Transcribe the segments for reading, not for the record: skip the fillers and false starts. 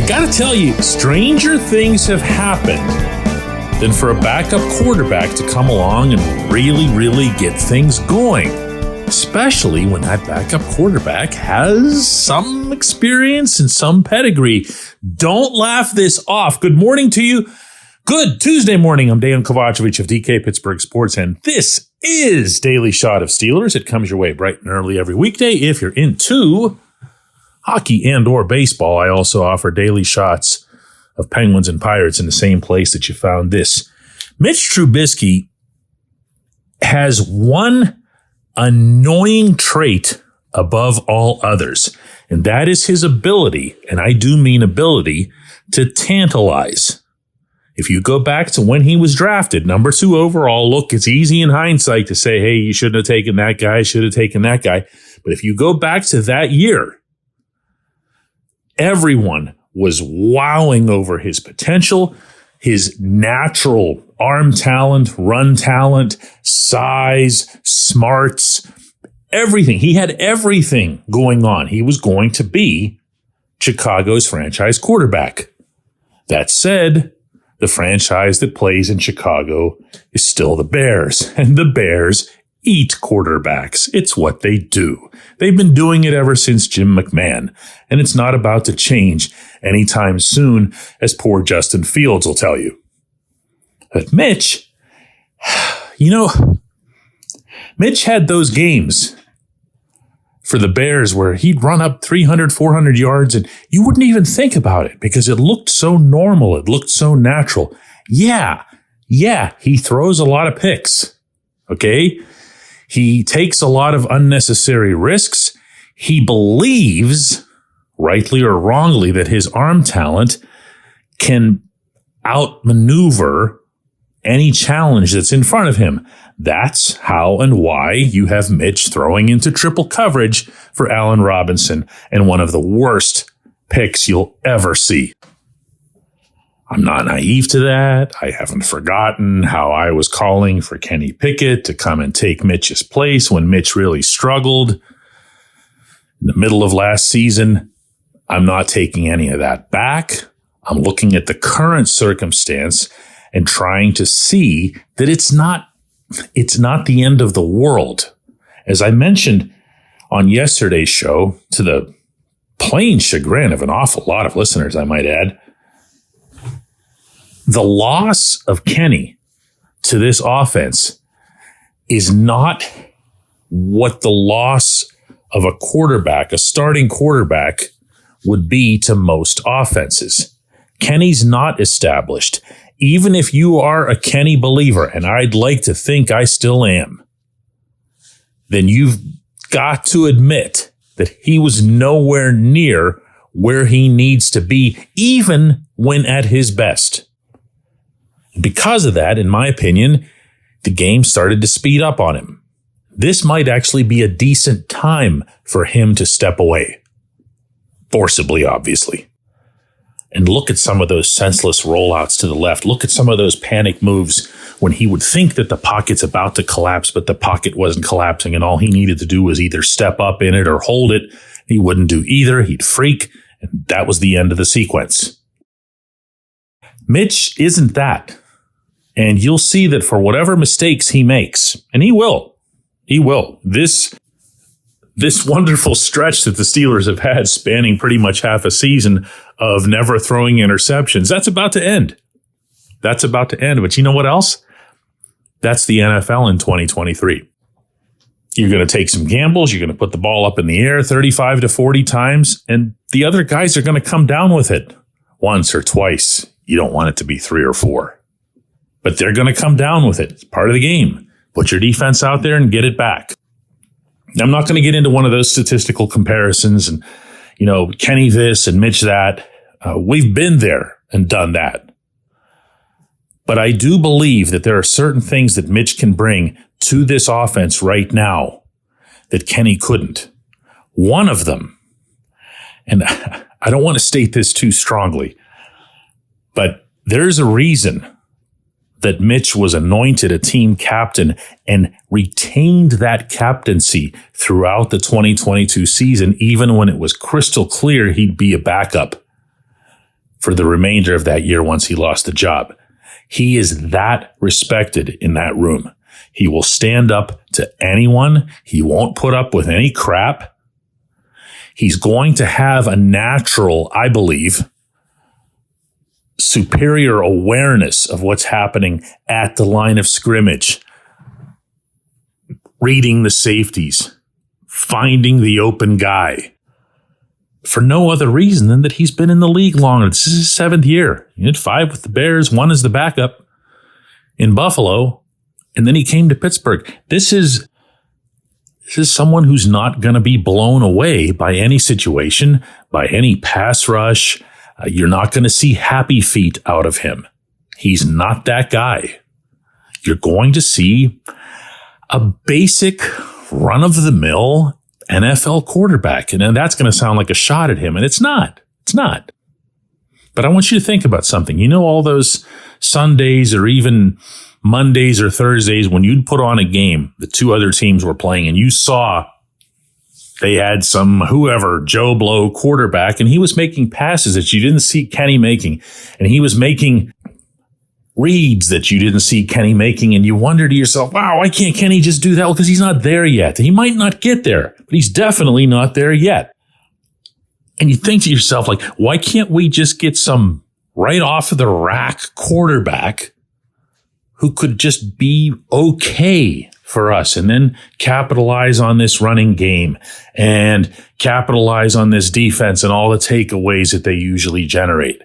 Gotta tell you, stranger things have happened than for a backup quarterback to come along and really get things going. Especially when that backup quarterback has some experience and some pedigree. Don't laugh this off. Good morning to you. Good Tuesday morning. I'm Dejan Kovacevic of DK Pittsburgh Sports, and this is Daily Shot of Steelers. It comes your way bright and early every weekday. If you're into hockey and or baseball, I also offer daily shots of Penguins and Pirates in the same place that you found this. Mitch Trubisky has one annoying trait above all others, and that is his ability, and I do mean ability, to tantalize. If you go back to when he was drafted, number 2 overall, look, it's easy in hindsight to say, hey, you shouldn't have taken that guy, should have taken that guy. But if you go back to that year, everyone was wowing over his potential, his natural arm talent, run talent, size, smarts, everything. He had everything going on. He was going to be Chicago's franchise quarterback. That said, the franchise that plays in Chicago is still the Bears, and the Bears eat quarterbacks. It's what they do. They've been doing it ever since Jim McMahon, and it's not about to change anytime soon, as poor Justin Fields will tell you. But Mitch, Mitch had those games for the Bears where he'd run up 300, 400 yards, and you wouldn't even think about it because it looked so normal. It looked so natural. Yeah, he throws a lot of picks, okay? He takes a lot of unnecessary risks. He believes, rightly or wrongly, that his arm talent can outmaneuver any challenge that's in front of him. That's how and why you have Mitch throwing into triple coverage for Allen Robinson and one of the worst picks you'll ever see. I'm not naive to that. I haven't forgotten how I was calling for Kenny Pickett to come and take Mitch's place when Mitch really struggled in the middle of last season. I'm not taking any of that back. I'm looking at the current circumstance and trying to see that it's not the end of the world. As I mentioned on yesterday's show, to the plain chagrin of an awful lot of listeners, I might add, the loss of Kenny to this offense is not what the loss of a quarterback, a starting quarterback, would be to most offenses. Kenny's not established. Even if you are a Kenny believer, and I'd like to think I still am, then you've got to admit that he was nowhere near where he needs to be, even when at his best. Because of that, in my opinion, the game started to speed up on him. This might actually be a decent time for him to step away. Forcibly, obviously. And look at some of those senseless rollouts to the left. Look at some of those panic moves when he would think that the pocket's about to collapse, but the pocket wasn't collapsing, and all he needed to do was either step up in it or hold it. He wouldn't do either. He'd freak, and that was the end of the sequence. Mitch isn't that. And you'll see that for whatever mistakes he makes, and he will. This wonderful stretch that the Steelers have had spanning pretty much half a season of never throwing interceptions, that's about to end. But you know what else? That's the NFL in 2023. You're going to take some gambles. You're going to put the ball up in the air 35 to 40 times, and the other guys are going to come down with it once or twice. You don't want it to be 3 or 4. But they're going to come down with it. It's part of the game. Put your defense out there and get it back. I'm not going to get into one of those statistical comparisons and, Kenny this and Mitch that. We've been there and done that. But I do believe that there are certain things that Mitch can bring to this offense right now that Kenny couldn't. One of them, and I don't want to state this too strongly, but there's a reason that Mitch was anointed a team captain and retained that captaincy throughout the 2022 season, even when it was crystal clear he'd be a backup. for the remainder of that year once he lost the job. He is that respected in that room. He will stand up to anyone. He won't put up with any crap. He's going to have a natural, I believe, superior awareness of what's happening at the line of scrimmage, reading the safeties, finding the open guy, for no other reason than that he's been in the league longer. This is his 7th year. He had 5 with the Bears, 1 as the backup in Buffalo, and then he came to Pittsburgh. This is someone who's not going to be blown away by any situation, by any pass rush. You're not going to see happy feet out of him. He's not that guy. You're going to see a basic run-of-the-mill NFL quarterback. And that's going to sound like a shot at him. And it's not. It's not. But I want you to think about something. You know, all those Sundays or even Mondays or Thursdays when you'd put on a game the 2 other teams were playing and you saw they had some whoever, Joe Blow quarterback, and he was making passes that you didn't see Kenny making. And he was making reads that you didn't see Kenny making. And you wonder to yourself, wow, why can't Kenny just do that? Well, because he's not there yet. He might not get there, but he's definitely not there yet. And you think to yourself, like, why can't we just get some right off of the rack quarterback who could just be okay for us and then capitalize on this running game and capitalize on this defense and all the takeaways that they usually generate?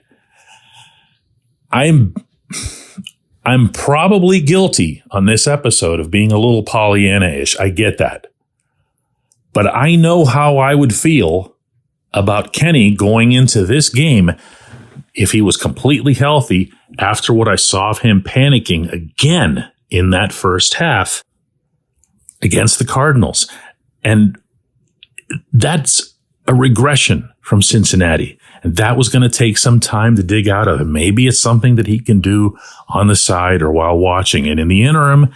I'm probably guilty on this episode of being a little Pollyanna-ish. I get that. But I know how I would feel about Kenny going into this game if he was completely healthy after what I saw of him panicking again in that first half against the Cardinals. And that's a regression from Cincinnati. And that was going to take some time to dig out of him. Maybe it's something that he can do on the side or while watching. And in the interim,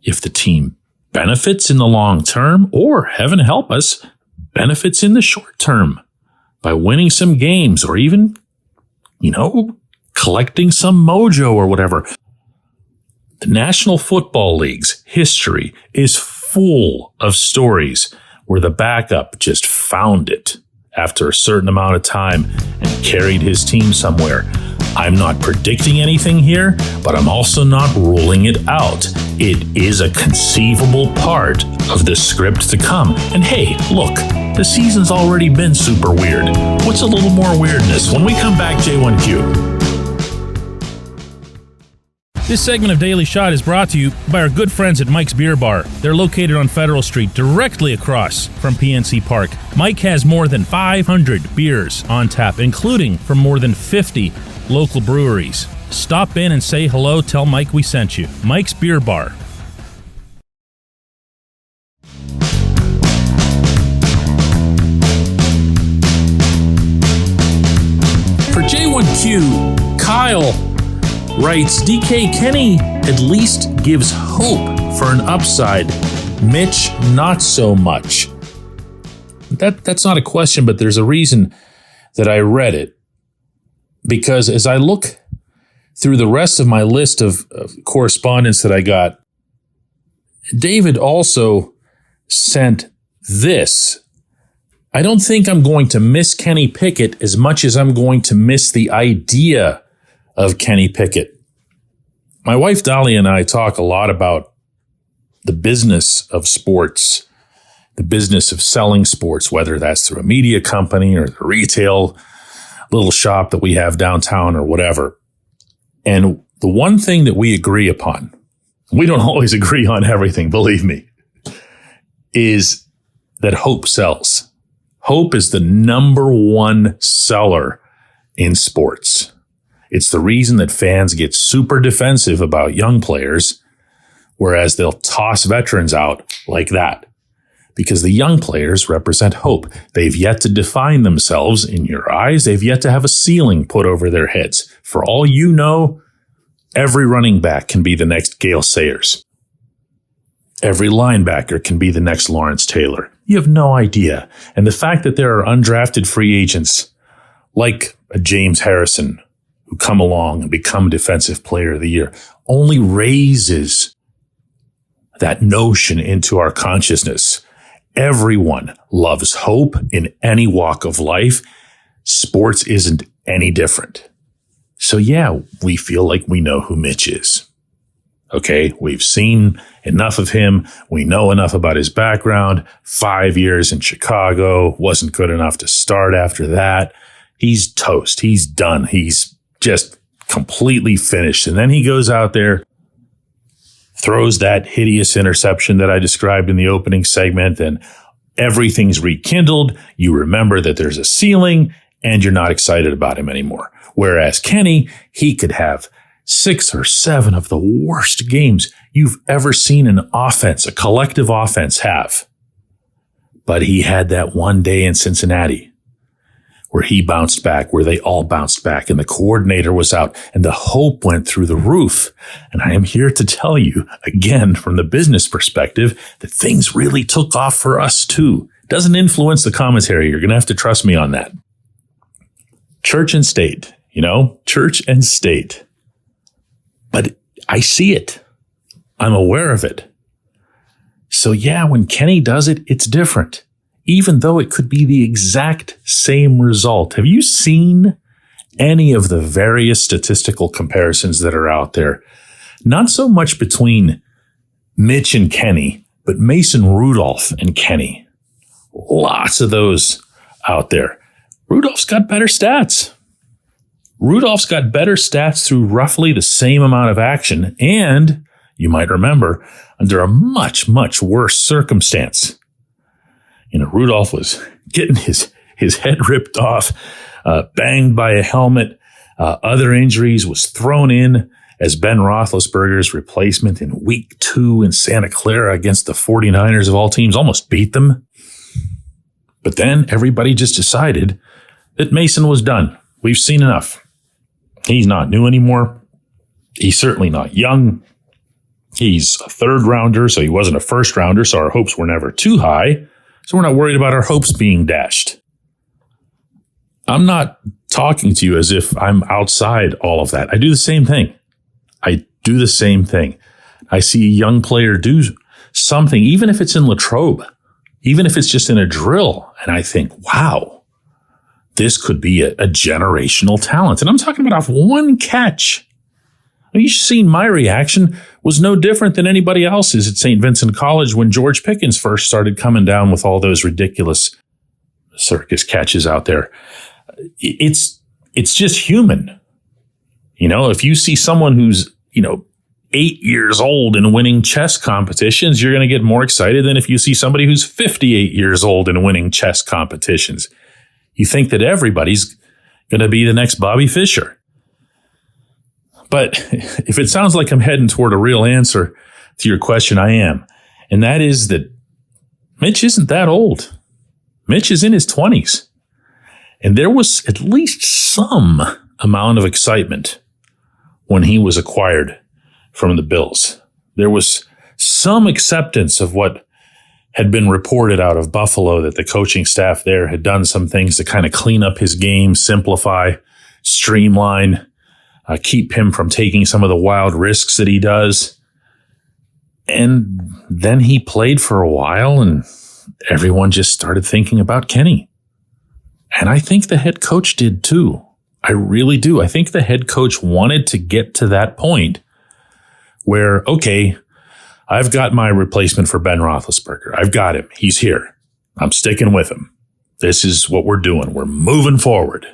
if the team benefits in the long term, or heaven help us, benefits in the short term by winning some games or even, collecting some mojo or whatever. The National Football League's history is full of stories where the backup just found it after a certain amount of time and carried his team somewhere. I'm not predicting anything here, but I'm also not ruling it out. It is a conceivable part of the script to come. And hey, look, the season's already been super weird. What's a little more weirdness? When we come back, J1Q. This segment of Daily Shot is brought to you by our good friends at Mike's Beer Bar. They're located on Federal Street, directly across from PNC Park. Mike has more than 500 beers on tap, including from more than 50 local breweries. Stop in and say hello. Tell Mike we sent you. Mike's Beer Bar. For J1Q, Kyle writes, DK, Kenny at least gives hope for an upside. Mitch, not so much. That's not a question, but there's a reason that I read it. Because as I look through the rest of my list of correspondence that I got, David also sent this. I don't think I'm going to miss Kenny Pickett as much as I'm going to miss the idea of Kenny Pickett. My wife Dahlia and I talk a lot about the business of sports, the business of selling sports, whether that's through a media company or the retail little shop that we have downtown or whatever. And the one thing that we agree upon, we don't always agree on everything, believe me, is that hope sells. Hope is the number one seller in sports. It's the reason that fans get super defensive about young players, whereas they'll toss veterans out like that. Because the young players represent hope. They've yet to define themselves in your eyes. They've yet to have a ceiling put over their heads. For all you know, every running back can be the next Gale Sayers. Every linebacker can be the next Lawrence Taylor. You have no idea. And the fact that there are undrafted free agents like a James Harrison, who come along and become Defensive Player of the Year, only raises that notion into our consciousness. Everyone loves hope in any walk of life. Sports isn't any different. So yeah, we feel like we know who Mitch is. Okay, we've seen enough of him. We know enough about his background. 5 years in Chicago, wasn't good enough to start after that. He's toast. He's done. He's just completely finished. And then he goes out there, throws that hideous interception that I described in the opening segment, and everything's rekindled. You remember that there's a ceiling, and you're not excited about him anymore. Whereas Kenny, he could have 6 or 7 of the worst games you've ever seen an offense, a collective offense, have. But he had that one day in Cincinnati where he bounced back, where they all bounced back, and the coordinator was out, and the hope went through the roof. And I am here to tell you, again, from the business perspective, that things really took off for us too. It doesn't influence the commentary. You're going to have to trust me on that. Church and state, church and state. But I see it. I'm aware of it. So yeah, when Kenny does it, it's different. Even though it could be the exact same result. Have you seen any of the various statistical comparisons that are out there? Not so much between Mitch and Kenny, but Mason Rudolph and Kenny. Lots of those out there. Rudolph's got better stats. Rudolph's got better stats through roughly the same amount of action, and you might remember, under a much, much worse circumstance. Rudolph was getting his head ripped off, banged by a helmet, other injuries, was thrown in as Ben Roethlisberger's replacement in week 2 in Santa Clara against the 49ers of all teams, almost beat them. But then everybody just decided that Mason was done. We've seen enough. He's not new anymore. He's certainly not young. He's a 3rd rounder, so he wasn't a 1st rounder, so our hopes were never too high. So we're not worried about our hopes being dashed. I'm not talking to you as if I'm outside all of that. I do the same thing. I see a young player do something, even if it's in Latrobe, even if it's just in a drill, and I think, wow, this could be a generational talent. And I'm talking about off one catch. You've seen my reaction was no different than anybody else's at St. Vincent College when George Pickens first started coming down with all those ridiculous circus catches out there. It's just human. If you see someone who's, 8 years old and winning chess competitions, you're going to get more excited than if you see somebody who's 58 years old and winning chess competitions. You think that everybody's going to be the next Bobby Fischer. But if it sounds like I'm heading toward a real answer to your question, I am. And that is that Mitch isn't that old. Mitch is in his 20s. And there was at least some amount of excitement when he was acquired from the Bills. There was some acceptance of what had been reported out of Buffalo, that the coaching staff there had done some things to kind of clean up his game, simplify, streamline, keep him from taking some of the wild risks that he does. And then he played for a while and everyone just started thinking about Kenny. And I think the head coach did too. I really do. I think the head coach wanted to get to that point where, okay, I've got my replacement for Ben Roethlisberger. I've got him. He's here. I'm sticking with him. This is what we're doing. We're moving forward.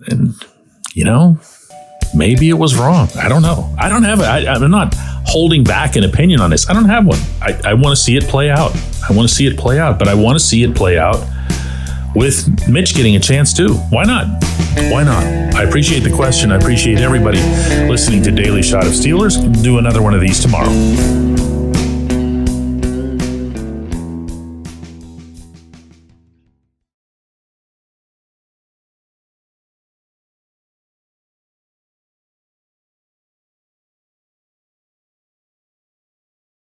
And, maybe it was wrong. I don't know. I don't have it. I'm not holding back an opinion on this. I don't have one. I want to see it play out. But I want to see it play out with Mitch getting a chance too. Why not? I appreciate the question. I appreciate everybody listening to Daily Shot of Steelers. We'll do another one of these tomorrow.